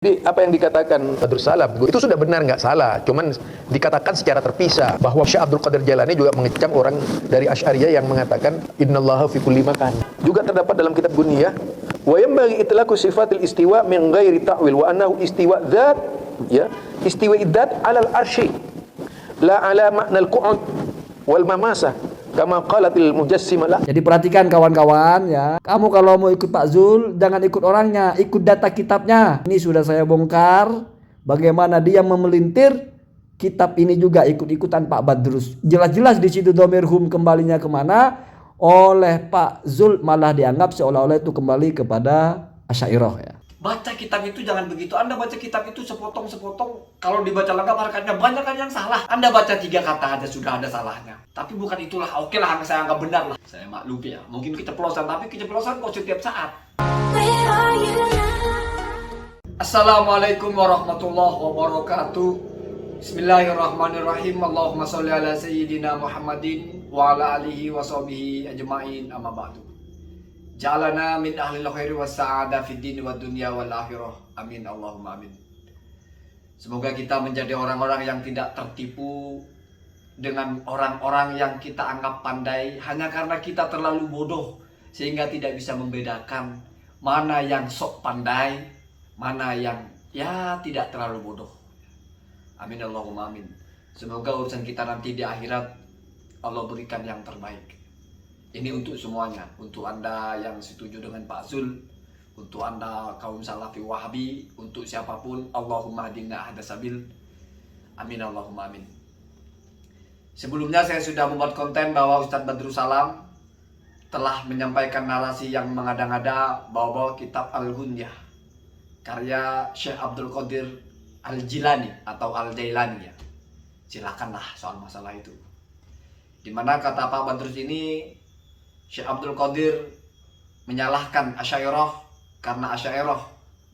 Jadi apa yang dikatakan Badrus Salam itu sudah benar, nggak salah, cuman dikatakan secara terpisah bahwa Syekh Abdul Qadir Jailani juga mengecam orang dari Asy'ariyah yang mengatakan innallaha fi kulli makan. Juga terdapat dalam kitab Gunniyah wa yanbaghi itlaqu sifatil istiwa min ghairi ta'wil wa annahu istiwa dzat, ya, istiwa dzat 'alal arsy la 'ala ma'nal qu'ud wal mamasah kama qalatil mujassimah. Jadi perhatikan kawan-kawan ya. Kamu kalau mau ikut Pak Zul, jangan ikut orangnya, ikut data kitabnya. Ini sudah saya bongkar bagaimana dia memelintir kitab ini juga ikut-ikutan Pak Badrus. Jelas-jelas di situ dhamir hum kembalinya kemana? Oleh Pak Zul malah dianggap seolah-olah itu kembali kepada Asy'ariyah ya. Baca kitab itu jangan begitu. Anda baca kitab itu sepotong-sepotong. Kalau dibaca lengkap harkatnya banyak kan yang salah. Anda baca 3 kata aja sudah ada salahnya. Tapi bukan itulah. Oke lah, saya anggap benar lah. Saya maklum ya. Mungkin keceplosan, tapi keceplosan kok setiap saat. Assalamualaikum warahmatullahi wabarakatuh. Bismillahirrahmanirrahim. Allahumma sholli ala sayyidina Muhammadin wa ala alihi wa sahbihi ajma'in, amma ba'du. Ja'alana min ahlil khairi was sa'adah fid din wad dunya wal akhirah. Amin Allahumma amin. Semoga kita menjadi orang-orang yang tidak tertipu dengan orang-orang yang kita anggap pandai hanya karena kita terlalu bodoh sehingga tidak bisa membedakan mana yang sok pandai, mana yang ya tidak terlalu bodoh. Amin Allahumma amin. Semoga urusan kita nanti di akhirat Allah berikan yang terbaik. Ini untuk semuanya, untuk Anda yang setuju dengan Pak Zul, untuk Anda kaum Salafi Wahabi, untuk siapapun, Allahumma hadina ahda sabil. Amin Allahumma amin. Sebelumnya saya sudah membuat konten bahwa Ustadz Badrus Salam telah menyampaikan narasi yang mengada-ngada bawa kitab Al-Gunniyah karya Syekh Abdul Qadir Al-Jilani atau Al-Jailani ya. Silakanlah soal masalah itu. Dimana kata Pak Badrus ini Syekh Abdul Qadir menyalahkan Asy'ariyah karena Asy'ariyah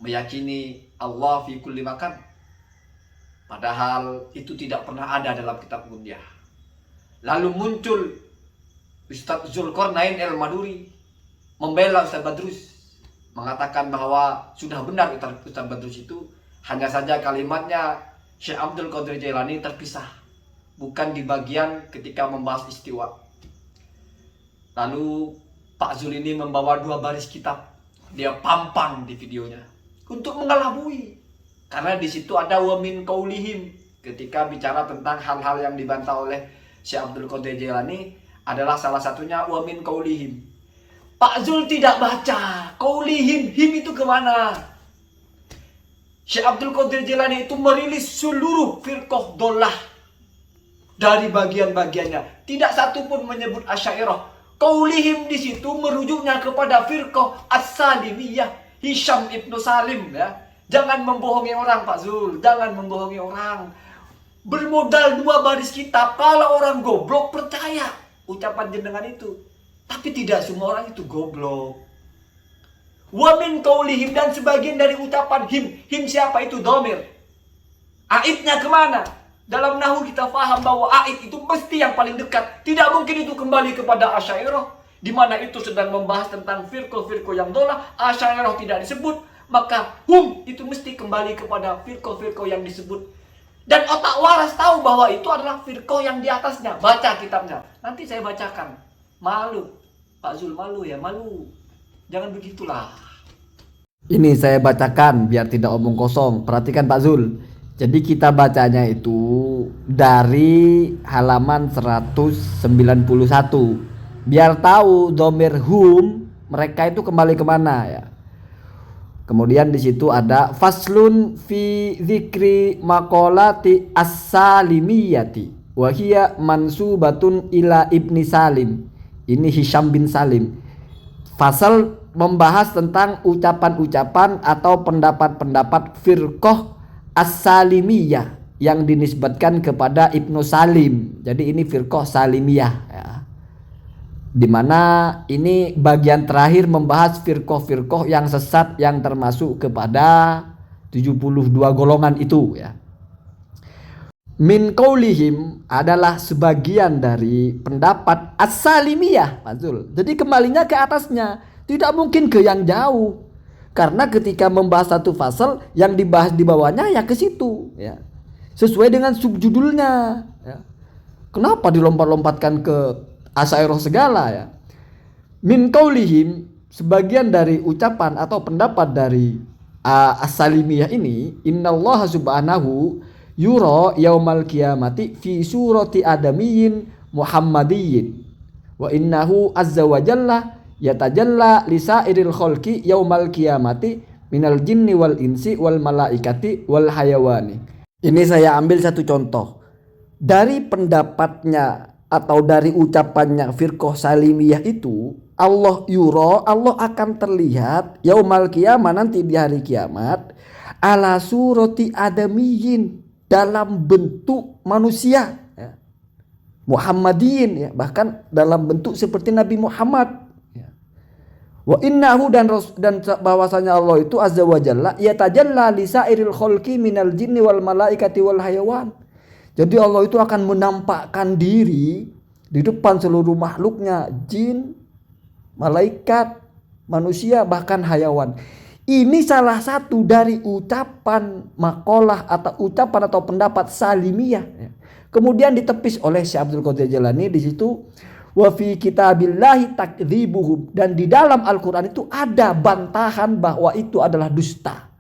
meyakini Allah fi kulli makan. Padahal itu tidak pernah ada dalam kitab Gunniyah. Lalu muncul Ustadz Zulkarnain El-Maduri membela Ustadz Badrus, mengatakan bahwa sudah benar Ustadz Badrus itu, hanya saja kalimatnya Syekh Abdul Qadir Jailani terpisah, bukan di bagian ketika membahas istiwa. Lalu Pak Zul ini membawa 2 baris kitab, dia pampang di videonya untuk mengelabui, karena di situ ada wa min qaulihim. Ketika bicara tentang hal-hal yang dibantah oleh Syekh Abdul Qadir Jailani adalah salah satunya wa min qaulihim. Pak Zul tidak baca qaulihim, him itu kemana? Syekh Abdul Qadir Jailani itu merilis seluruh firqah dolah dari bagian-bagiannya, tidak satu pun menyebut Asy'ariyah. Qaulihim di situ merujuknya kepada firqah As-Salimiyah, Hisham Ibnu Salim ya. Jangan membohongi orang Pak Zul, jangan membohongi orang. Bermodal 2 baris kitab, kalau orang goblok percaya ucapan jenengan itu. Tapi tidak semua orang itu goblok. Wa min qaulihim, dan sebagian dari ucapan him. Him siapa itu? Dhamir. Aidnya kemana? Dalam nahwu kita paham bahwa aid itu mesti yang paling dekat. Tidak mungkin itu kembali kepada Asy'ariyah, di mana itu sedang membahas tentang firqah-firqah yang dolah. Asy'ariyah tidak disebut, maka hum itu mesti kembali kepada firqah-firqah yang disebut. Dan otak waras tahu bahwa itu adalah firqah yang di atasnya. Baca kitabnya. Nanti saya bacakan. Malu. Pak Zul malu ya, malu. Jangan begitulah. Ini saya bacakan biar tidak omong kosong. Perhatikan Pak Zul. Jadi kita bacanya itu dari halaman 191. Biar tahu dhamir hum mereka itu kembali kemana ya. Kemudian di situ ada faslun fi dzikri maqalati as-salimiyati wa hiya mansubatun ila Ibni Salim. Ini Hisham bin Salim. Fasal membahas tentang ucapan-ucapan atau pendapat-pendapat firqah As-Salimiyah yang dinisbatkan kepada Ibnu Salim. Jadi ini firqah Salimiyah ya. Dimana ini bagian terakhir membahas firqah-firqah yang sesat yang termasuk kepada 72 golongan itu ya. Min qaulihim adalah sebagian dari pendapat As-Salimiyah Pak Zul. Jadi kembalinya ke atasnya, tidak mungkin ke yang jauh. Karena ketika membahas satu fasal, yang dibahas di bawahnya ya ke situ, ya. Sesuai dengan subjudulnya, ya. Kenapa dilompat-lompatkan ke Asy'ariyah segala, ya? Min qaulihim, sebagian dari ucapan atau pendapat dari As-Salimiyah ini, innallaha subhanahu yura yaumal qiyamati fi surati adamiyyin muhammadiyyin wa innahu azza wa jalla yatajalla lisairil khalqi yaumal qiyamati minal jinni wal insi wal malaikati wal hayawani. Ini saya ambil satu contoh dari pendapatnya atau dari ucapannya firqah Salimiyah itu. Allah yura, Allah akan terlihat yaumal qiyamah, nanti di hari kiamat, ala surati adamiyyin, dalam bentuk manusia, ya. Muhammadiyin, ya, bahkan dalam bentuk seperti Nabi Muhammad, ya. Wa innahu, dan bahwasanya Allah itu azza wa jalla yatajalla lisairil khalqi minal jinni wal malaikati wal hayawan. Jadi Allah itu akan menampakkan diri di depan seluruh makhluknya, jin, malaikat, manusia, bahkan hayawan. Ini salah satu dari ucapan makalah atau ucapan atau pendapat Salimiyah. Kemudian ditepis oleh Syekh Abdul Qadir Jailani di situ, wa fi kitabillahi takdzibuhum, dan di dalam Al-Qur'an itu ada bantahan bahwa itu adalah dusta.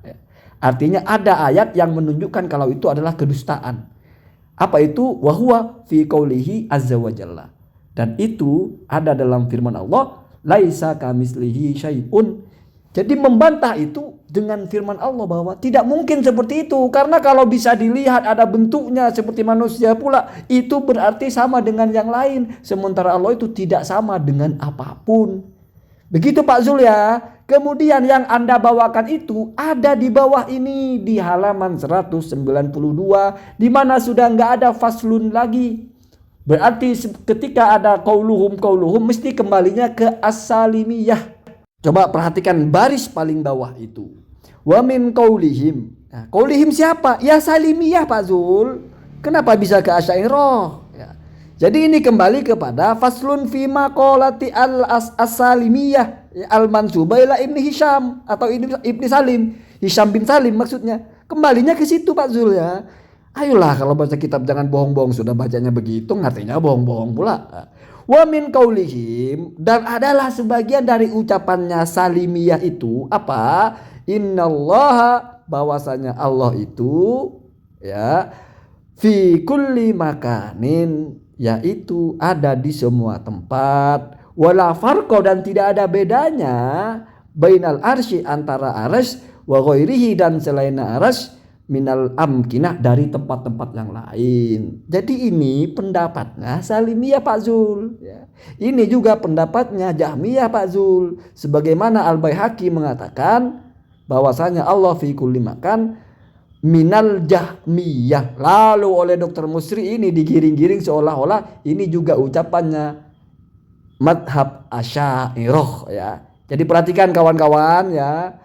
Artinya ada ayat yang menunjukkan kalau itu adalah kedustaan. Apa itu? Wa huwa fi qaulihi azza wa jalla. Dan itu ada dalam firman Allah, laisa kamislihi syai'un. Jadi membantah itu dengan firman Allah bahwa tidak mungkin seperti itu. Karena kalau bisa dilihat ada bentuknya seperti manusia pula, itu berarti sama dengan yang lain. Sementara Allah itu tidak sama dengan apapun. Begitu Pak Zul, ya. Kemudian yang Anda bawakan itu ada di bawah ini di halaman 192, di mana sudah nggak ada faslun lagi. Berarti ketika ada qauluhum mesti kembalinya ke As-Salimiyah. Coba perhatikan baris paling bawah itu. Wa min qaulihim. Nah, qaulihim siapa? Ya Salimiyah Pak Zul. Kenapa bisa ke Asy'ariyah? Ya. Jadi ini kembali kepada faslun fi maqalati al-Salimiyah al-mansubah ila Ibnu Hisham atau Ibnu Salim. Hisham bin Salim maksudnya. Kembalinya ke situ Pak Zul, ya. Ayolah kalau baca kitab jangan bohong-bohong, sudah bacanya begitu ngartinya bohong-bohong pula. Wa min qaulihim, dan adalah sebagian dari ucapannya Salimiyah itu apa? Innallaha, bahwasanya Allah itu, ya, fi kulli makanin, yaitu ada di semua tempat, wala farqa, dan tidak ada bedanya, bainal arsy, antara arsy, wa ghairihi, dan selain arsy, minal amkinah, dari tempat-tempat yang lain. Jadi ini pendapatnya Salimiyah Pak Zul, ya. Ini juga pendapatnya Jahmiyah Pak Zul. Sebagaimana Al-Baihaqi mengatakan bahwasanya Allah fi kulli makan minal Jahmiyah. Lalu oleh Dr. Musri ini digiring-giring seolah-olah ini juga ucapannya madhab Asy'ariyah, ya. Jadi perhatikan kawan-kawan, ya.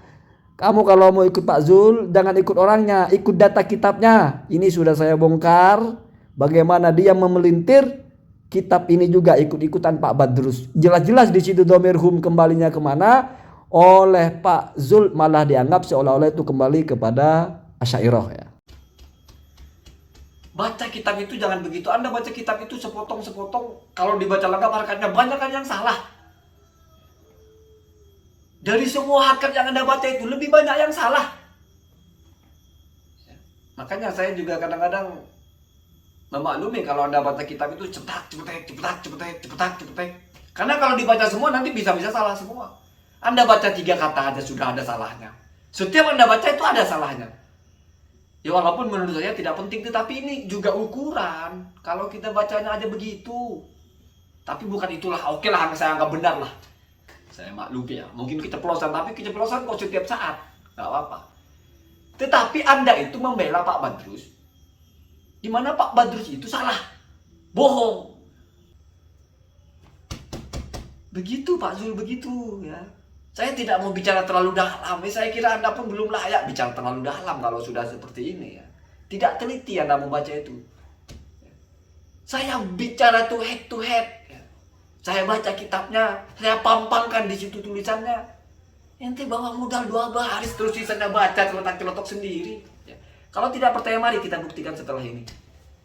Kamu kalau mau ikut Pak Zul, jangan ikut orangnya, ikut data kitabnya. Ini sudah saya bongkar bagaimana dia memelintir. Kitab ini juga ikut-ikutan Pak Badrus. Jelas-jelas di situ dhamirhum kembalinya kemana? Oleh Pak Zul malah dianggap seolah-olah itu kembali kepada Asy'ariyah, ya. Baca kitab itu jangan begitu. Anda baca kitab itu sepotong-sepotong. Kalau dibaca lengkap harkatnya banyak kan yang salah. Dari semua harkat yang Anda baca itu lebih banyak yang salah. Makanya saya juga kadang-kadang memaklumi kalau Anda baca kitab itu cepat. Karena kalau dibaca semua nanti bisa-bisa salah semua. Anda baca 3 kata aja sudah ada salahnya. Setiap Anda baca itu ada salahnya. Ya walaupun menurut saya tidak penting, tetapi ini juga ukuran. Kalau kita bacanya aja begitu. Tapi bukan itulah, oke lah saya anggap benar lah. Saya maklumi, ya, mungkin keceplosan, tapi keceplosan kok setiap saat, nggak apa-apa. Tetapi Anda itu membela Pak Badrus, di mana Pak Badrus itu salah, bohong. Begitu Pak Zul, begitu, ya. Saya tidak mau bicara terlalu dalam. Saya kira Anda pun belum layak bicara terlalu dalam kalau sudah seperti ini, ya. Tidak teliti Anda membaca itu. Saya bicara head to head. Saya baca kitabnya, saya pampangkan di situ tulisannya. Ente bawa modal 2 baris terus sisanya baca celotak-celotok sendiri. Ya. Kalau tidak percaya mari kita buktikan setelah ini.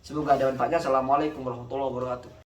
Semoga ada manfaatnya. Assalamualaikum warahmatullahi wabarakatuh.